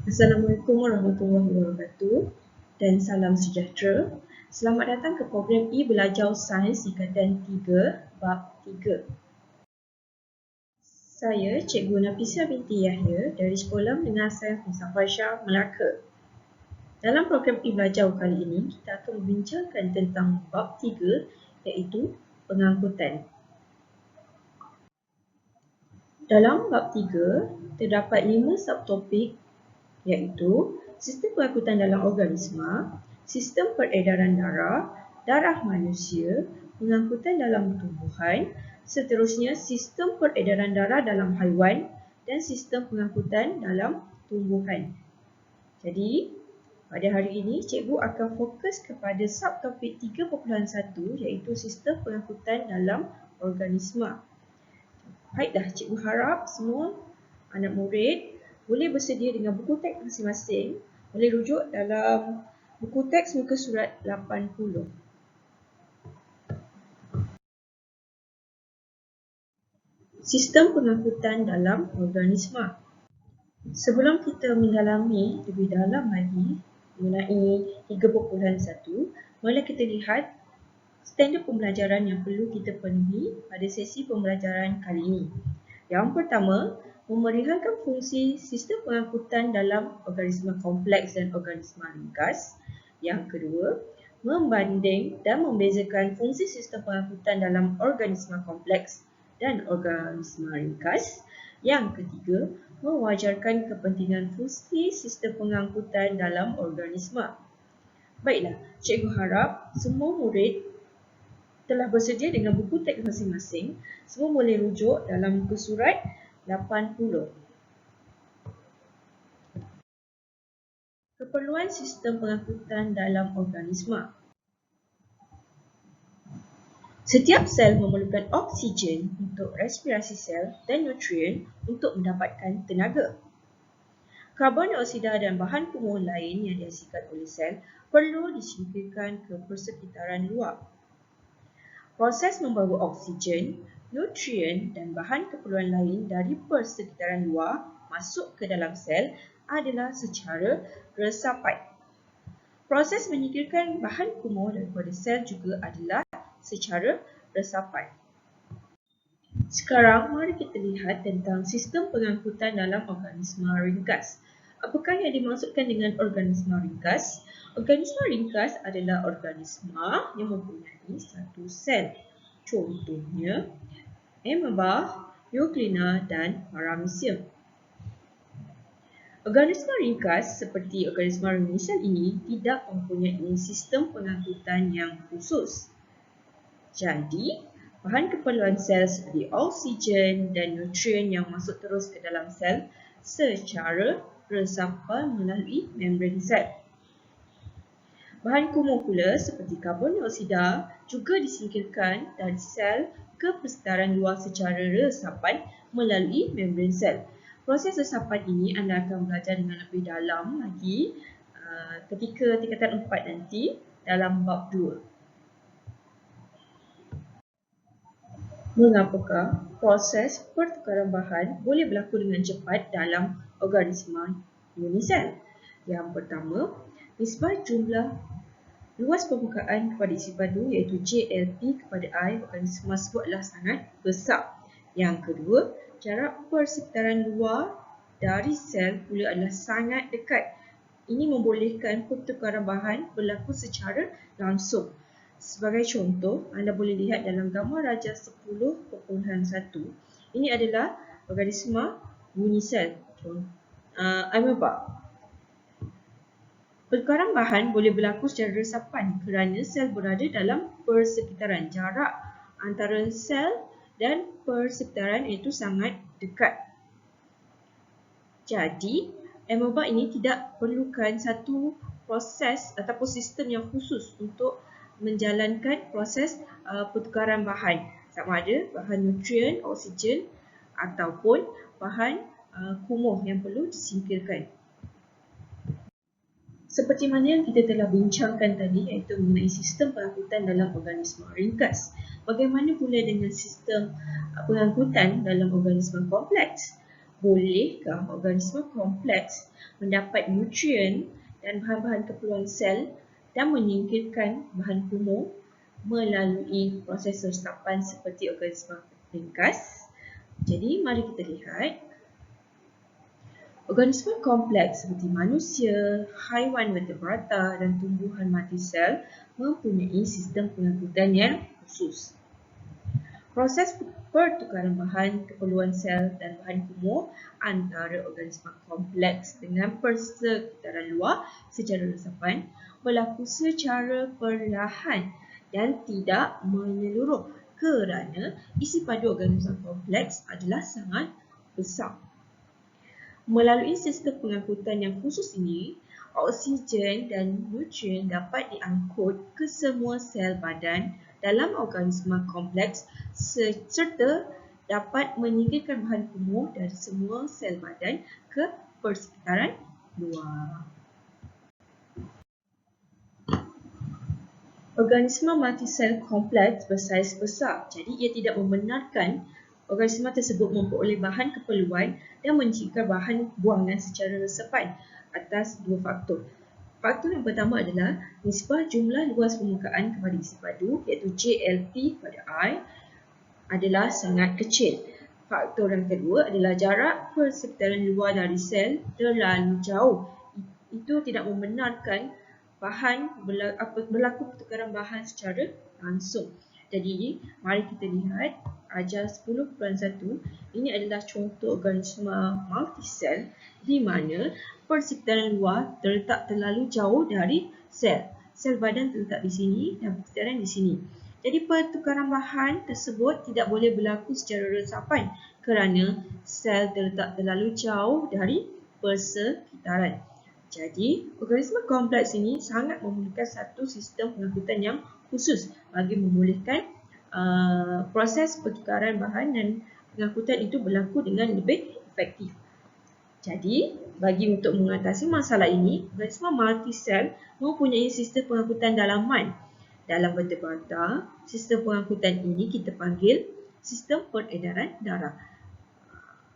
Assalamualaikum warahmatullahi wabarakatuh dan salam sejahtera. Selamat datang ke program E-Belajar Sains Tingkatan 3, Bab 3. Saya Cikgu Nafisa binti Yahya dari Sekolah Menengah Sains Mustafa Shah, Melaka. Dalam program E-Belajar kali ini, kita akan membincangkan tentang Bab 3 iaitu pengangkutan. Dalam Bab 3, terdapat 5 subtopik iaitu sistem pengangkutan dalam organisma, sistem peredaran darah, darah manusia, pengangkutan dalam tumbuhan, seterusnya sistem peredaran darah dalam haiwan dan sistem pengangkutan dalam tumbuhan. Jadi, pada hari ini cikgu akan fokus kepada subtopik 3.1 iaitu sistem pengangkutan dalam organisma. Baiklah, cikgu harap semua anak murid boleh bersedia dengan buku teks masing-masing. Boleh rujuk dalam buku teks muka surat 80. Sistem pengangkutan dalam organisma. Sebelum kita mendalami lebih dalam lagi mengenai 3.1, mari kita lihat standard pembelajaran yang perlu kita penuhi pada sesi pembelajaran kali ini. Yang pertama, memerihalkan fungsi sistem pengangkutan dalam organisma kompleks dan organisma ringkas. Yang kedua, membanding dan membezakan fungsi sistem pengangkutan dalam organisma kompleks dan organisma ringkas. Yang ketiga, mewajarkan kepentingan fungsi sistem pengangkutan dalam organisma. Baiklah, cikgu harap semua murid telah bersedia dengan buku teks masing-masing. Semua boleh rujuk dalam muka surat 80. Keperluan sistem pengangkutan dalam organisma. Setiap sel memerlukan oksigen untuk respirasi sel dan nutrien untuk mendapatkan tenaga. Karbon dioksida dan bahan kumuh lain yang dihasilkan oleh sel perlu disingkirkan ke persekitaran luar. Proses membawa oksigen, nutrien dan bahan keperluan lain dari persekitaran luar masuk ke dalam sel adalah secara resapan. Proses menyingkirkan bahan kumuh daripada sel juga adalah secara resapan. Sekarang mari kita lihat tentang sistem pengangkutan dalam organisma ringkas. Apakah yang dimaksudkan dengan organisma ringkas? Organisma ringkas adalah organisma yang mempunyai satu sel. Contohnya, ameba, euglena dan paramecium. Organisma ringkas seperti organisma unisel ini tidak mempunyai sistem pengangkutan yang khusus. Jadi, bahan keperluan sel seperti oksigen dan nutrien yang masuk terus ke dalam sel secara resapan melalui membran sel. Bahan kumuh pula seperti karbon dioksida juga disingkirkan dari sel ke persekitaran luar secara resapan melalui membran sel. Proses resapan ini anda akan belajar dengan lebih dalam lagi ketika tingkatan 4 nanti dalam bab 2. Mengapakah proses pertukaran bahan boleh berlaku dengan cepat dalam organisma unisel? Yang pertama, nisbah jumlah luas permukaan kepada isi padu iaitu JLP kepada I organisma tersebut adalah sangat besar. Yang kedua, jarak persekitaran luar dari sel pula adalah sangat dekat. Ini membolehkan pertukaran bahan berlaku secara langsung. Sebagai contoh, anda boleh lihat dalam gambar rajah 10.1. Ini adalah organisma unisel, ameba. Pertukaran bahan boleh berlaku secara resapan kerana sel berada dalam persekitaran. Jarak antara sel dan persekitaran itu sangat dekat. Jadi, ameba ini tidak perlukan satu proses ataupun sistem yang khusus untuk menjalankan proses pertukaran bahan. Sama ada bahan nutrien, oksigen ataupun bahan kumuh yang perlu disingkirkan. Seperti mana yang kita telah bincangkan tadi iaitu mengenai sistem pengangkutan dalam organisma ringkas. Bagaimana pula dengan sistem pengangkutan dalam organisma kompleks? bolehkah organisma kompleks mendapat nutrien dan bahan-bahan keperluan sel dan menyingkirkan bahan kumuh melalui proses resapan seperti organisma ringkas? Jadi, mari kita lihat. Organisma kompleks seperti manusia, haiwan vertebrata dan tumbuhan multisel mempunyai sistem pengangkutan yang khusus. Proses pertukaran bahan keperluan sel dan bahan kumuh antara organisma kompleks dengan persekitaran luar secara resapan berlaku secara perlahan dan tidak menyeluruh kerana isi padu organisma kompleks adalah sangat besar. Melalui sistem pengangkutan yang khusus ini, oksigen dan nutrien dapat diangkut ke semua sel badan dalam organisma kompleks serta dapat menyingkirkan bahan kumuh dari semua sel badan ke persekitaran luar. Organisma multisel kompleks bersaiz besar, jadi ia tidak membenarkan organisma tersebut memperoleh bahan keperluan dan menciptakan bahan buangan secara resapan atas dua faktor. Faktor yang pertama adalah nisbah jumlah luas permukaan kepada isi padu iaitu JLP pada I adalah sangat kecil. Faktor yang kedua adalah jarak persekitaran luar dari sel terlalu jauh. Itu tidak membenarkan berlaku pertukaran bahan secara langsung. Jadi, mari kita lihat ajar 10.1. Ini adalah contoh organisma multisel di mana persekitaran luar terletak terlalu jauh dari sel. Sel badan terletak di sini dan persekitaran di sini. Jadi, pertukaran bahan tersebut tidak boleh berlaku secara resapan kerana sel terletak terlalu jauh dari persekitaran. Jadi, organisma kompleks ini sangat memerlukan satu sistem pengangkutan yang khusus bagi membolehkan proses pertukaran bahan dan pengangkutan itu berlaku dengan lebih efektif. Jadi, bagi untuk mengatasi masalah ini, organisma multisel mempunyai sistem pengangkutan dalaman. Dalam vertebrata, sistem pengangkutan ini kita panggil sistem peredaran darah.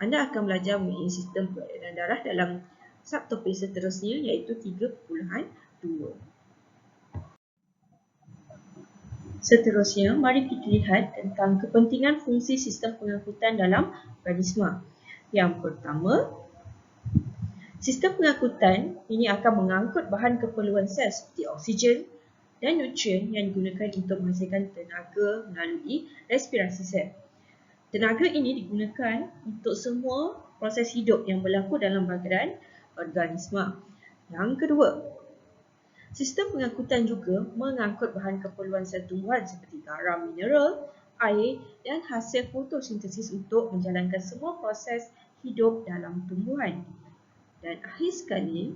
Anda akan belajar mengenai sistem peredaran darah dalam subtopik seterusnya iaitu 3.2. Seterusnya, mari kita lihat tentang kepentingan fungsi sistem pengangkutan dalam organisma. Yang pertama, sistem pengangkutan ini akan mengangkut bahan keperluan sel seperti oksigen dan nutrien yang digunakan untuk menghasilkan tenaga melalui respirasi sel. Tenaga ini digunakan untuk semua proses hidup yang berlaku dalam badan organisma. Yang kedua, sistem pengangkutan juga mengangkut bahan keperluan sel tumbuhan seperti garam mineral, air dan hasil fotosintesis untuk menjalankan semua proses hidup dalam tumbuhan. Dan akhir sekali,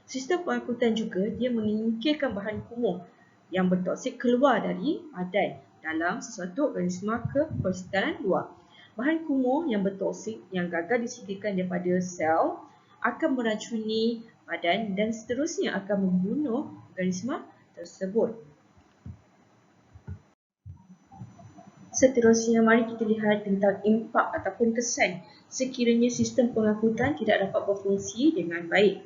sistem pengangkutan juga dia menyingkirkan bahan kumuh yang bertoksik keluar dari badan dalam sesuatu organisma ke persekitaran luar. Bahan kumuh yang bertoksik yang gagal disingkirkan daripada sel akan meracuni badan dan seterusnya akan membunuh organisma tersebut. Seterusnya, mari kita lihat tentang impak ataupun kesan sekiranya sistem pengangkutan tidak dapat berfungsi dengan baik.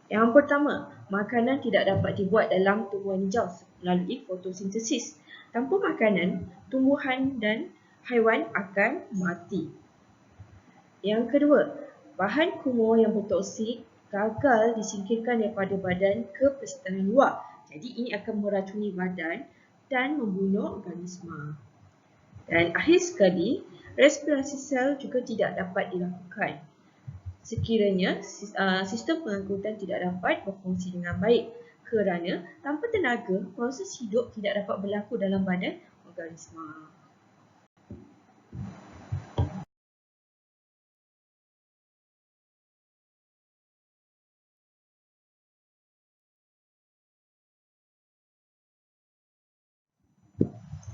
Yang pertama, makanan tidak dapat dibuat dalam tumbuhan hijau melalui fotosintesis. Tanpa makanan, tumbuhan dan haiwan akan mati. Yang kedua, bahan kumuh yang bertoksik gagal disingkirkan daripada badan ke persekitaran luar. Jadi ini akan meracuni badan dan membunuh organisma. Dan akhir sekali, respirasi sel juga tidak dapat dilakukan sekiranya sistem pengangkutan tidak dapat berfungsi dengan baik kerana tanpa tenaga, proses hidup tidak dapat berlaku dalam badan organisma.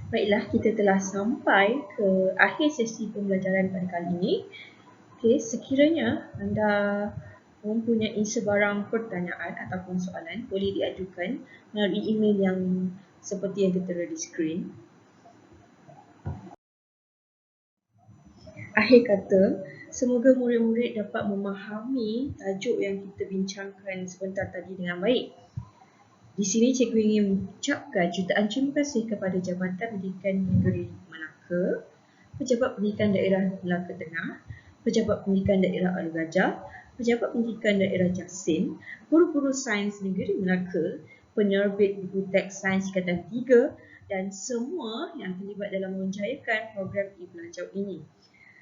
Baiklah, kita telah sampai ke akhir sesi pembelajaran pada kali ini. Okey, sekiranya anda mempunyai sebarang pertanyaan ataupun soalan, boleh diajukan melalui email yang seperti yang tertera di skrin. Akhir kata, Semoga murid-murid dapat memahami tajuk yang kita bincangkan sebentar tadi dengan baik. Di sini cikgu ingin mengucapkan jutaan terima kasih kepada Jabatan Pendidikan Negeri Melaka, Pejabat Pendidikan Daerah Melaka Tengah, Pejabat Pendidikan Daerah Alu Gajah, Pejabat Pendidikan Daerah Jasin, guru-guru sains negeri Melaka, penerbit buku teks sains tingkatan 3 dan semua yang terlibat dalam menjayakan program e-belajar ini.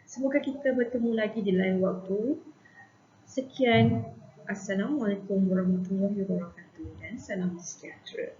Semoga kita bertemu lagi di lain waktu. Sekian. Assalamualaikum warahmatullahi wabarakatuh dan salam sejahtera.